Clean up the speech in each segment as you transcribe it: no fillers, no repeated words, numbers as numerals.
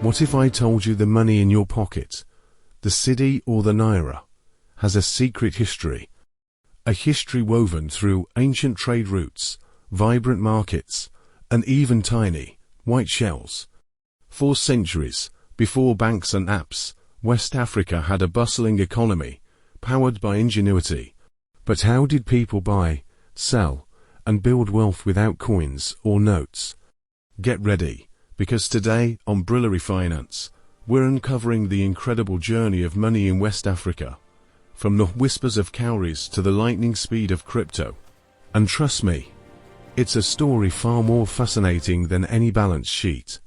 What if I told you the money in your pocket, the cedi or the naira, has a secret history? A history woven through ancient trade routes, vibrant markets, and even tiny, white shells. For centuries, before banks and apps, West Africa had a bustling economy, powered by ingenuity. But how did people buy, sell, and build wealth without coins or notes? Get ready, because today, on Brillarry Finance, we're uncovering the incredible journey of money in West Africa, from the whispers of Cowries to the lightning speed of crypto. And trust me, it's a story far more fascinating than any balance sheet.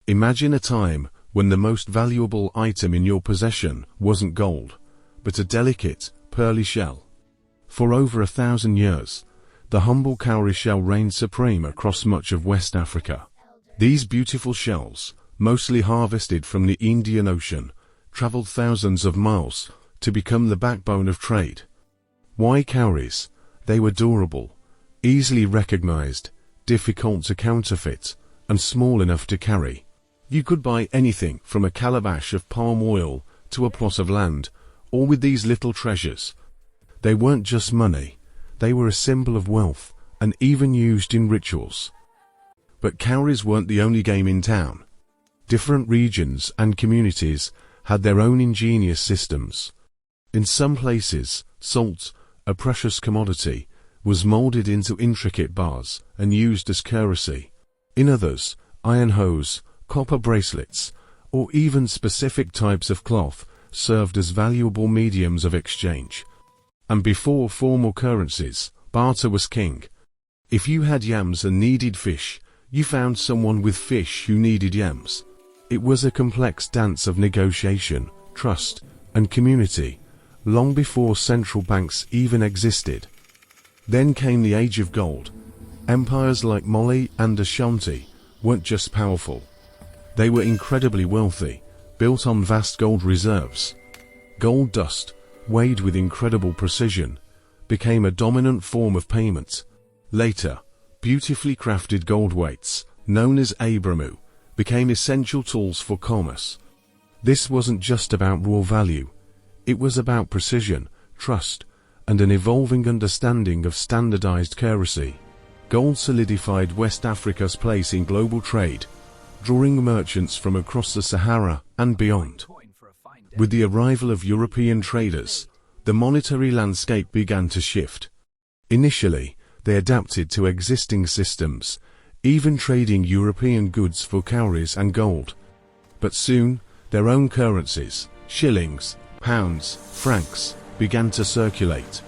Imagine a time when the most valuable item in your possession wasn't gold, but a delicate, pearly shell. For over 1,000 years, the humble cowrie shell reigned supreme across much of West Africa. These beautiful shells, mostly harvested from the Indian Ocean, traveled thousands of miles to become the backbone of trade. Why cowries? They were durable, easily recognized, difficult to counterfeit, and small enough to carry. You could buy anything from a calabash of palm oil to a plot of land, all with these little treasures. They weren't just money, they were a symbol of wealth, and even used in rituals. But cowries weren't the only game in town. Different regions and communities had their own ingenious systems. In some places, salt, a precious commodity, was molded into intricate bars and used as currency. In others, iron hose, copper bracelets, or even specific types of cloth served as valuable mediums of exchange. And before formal currencies, barter was king. If you had yams and needed fish, you found someone with fish who needed yams. It was a complex dance of negotiation, trust, and community, long before central banks even existed. Then came the age of gold. Empires like Mali and Ashanti weren't just powerful. They were incredibly wealthy, built on vast gold reserves. Gold dust, weighed with incredible precision, became a dominant form of payment. Later, beautifully crafted gold weights, known as abramu, became essential tools for commerce. This wasn't just about raw value. It was about precision, trust, and an evolving understanding of standardized currency. Gold solidified West Africa's place in global trade, drawing merchants from across the Sahara and beyond. With the arrival of European traders, the monetary landscape began to shift. Initially, they adapted to existing systems, even trading European goods for cowries and gold. But soon, their own currencies, shillings, pounds, francs, began to circulate.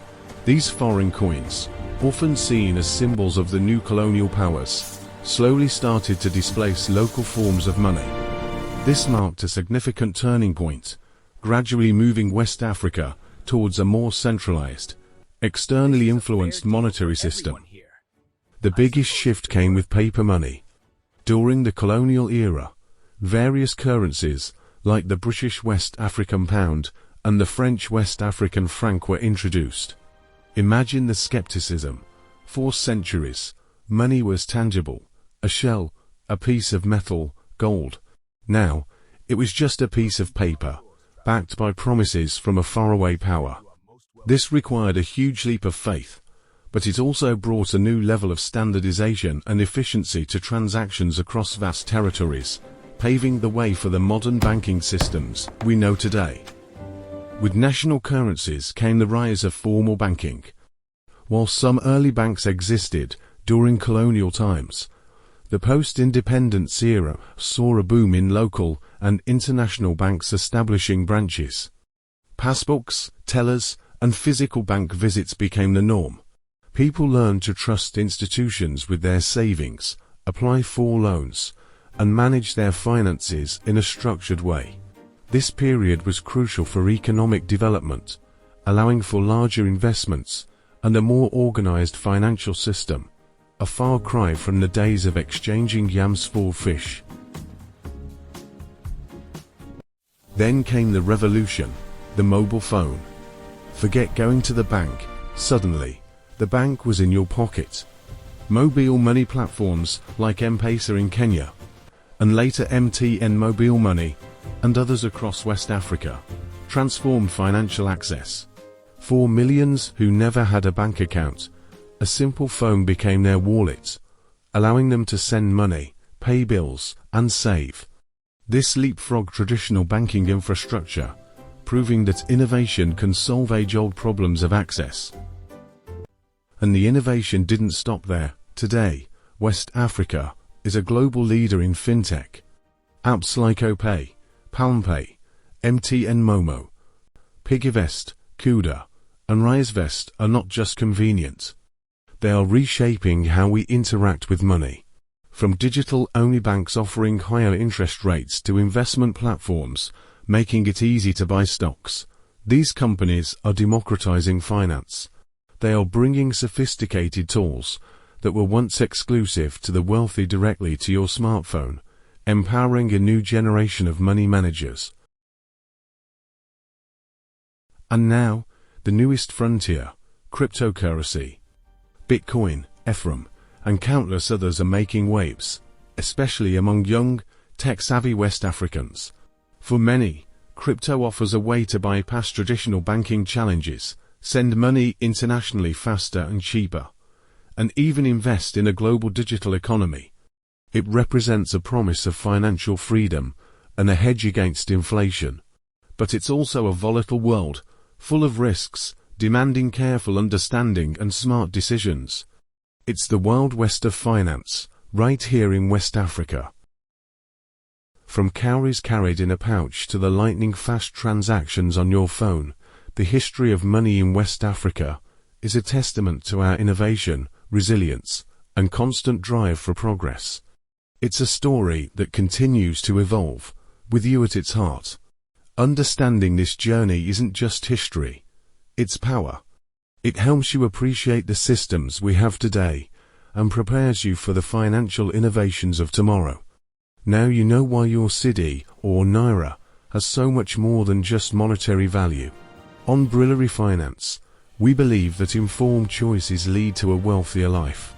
These foreign coins, often seen as symbols of the new colonial powers, slowly started to displace local forms of money. This marked a significant turning point, gradually moving West Africa towards a more centralized, externally influenced monetary system. The biggest shift came with paper money. During the colonial era, various currencies, like the British West African pound and the French West African franc, were introduced. Imagine the skepticism. For centuries, money was tangible, a shell, a piece of metal, gold. Now, it was just a piece of paper, backed by promises from a faraway power. This required a huge leap of faith, but it also brought a new level of standardization and efficiency to transactions across vast territories, paving the way for the modern banking systems we know today. With national currencies came the rise of formal banking. While some early banks existed during colonial times, the post-independence era saw a boom in local and international banks establishing branches. Passbooks, tellers, and physical bank visits became the norm. People learned to trust institutions with their savings, apply for loans, and manage their finances in a structured way. This period was crucial for economic development, allowing for larger investments and a more organized financial system, a far cry from the days of exchanging yams for fish. Then came the revolution, the mobile phone. Forget going to the bank. Suddenly, the bank was in your pocket. Mobile money platforms like M-Pesa in Kenya and later MTN Mobile Money, and others across West Africa, transformed financial access. For millions who never had a bank account, a simple phone became their wallet, allowing them to send money, pay bills, and save. This leapfrogged traditional banking infrastructure, proving that innovation can solve age-old problems of access. And the innovation didn't stop there. Today, West Africa is a global leader in fintech. Apps like OPay, PalmPay, MTN Momo, Piggyvest, Kuda, and RiseVest are not just convenient. They are reshaping how we interact with money. From digital-only banks offering higher interest rates to investment platforms making it easy to buy stocks, these companies are democratizing finance. They are bringing sophisticated tools that were once exclusive to the wealthy directly to your smartphone, empowering a new generation of money managers. And now, the newest frontier, cryptocurrency. Bitcoin, Ethereum, and countless others are making waves, especially among young, tech-savvy West Africans. For many, crypto offers a way to bypass traditional banking challenges, send money internationally faster and cheaper, and even invest in a global digital economy. It represents a promise of financial freedom and a hedge against inflation. But it's also a volatile world, full of risks, demanding careful understanding and smart decisions. It's the Wild West of finance, right here in West Africa. From cowries carried in a pouch to the lightning-fast transactions on your phone, the history of money in West Africa is a testament to our innovation, resilience, and constant drive for progress. It's a story that continues to evolve, with you at its heart. Understanding this journey isn't just history, it's power. It helps you appreciate the systems we have today and prepares you for the financial innovations of tomorrow. Now you know why your cedi, or naira, has so much more than just monetary value. On Brillarry Finance, we believe that informed choices lead to a wealthier life.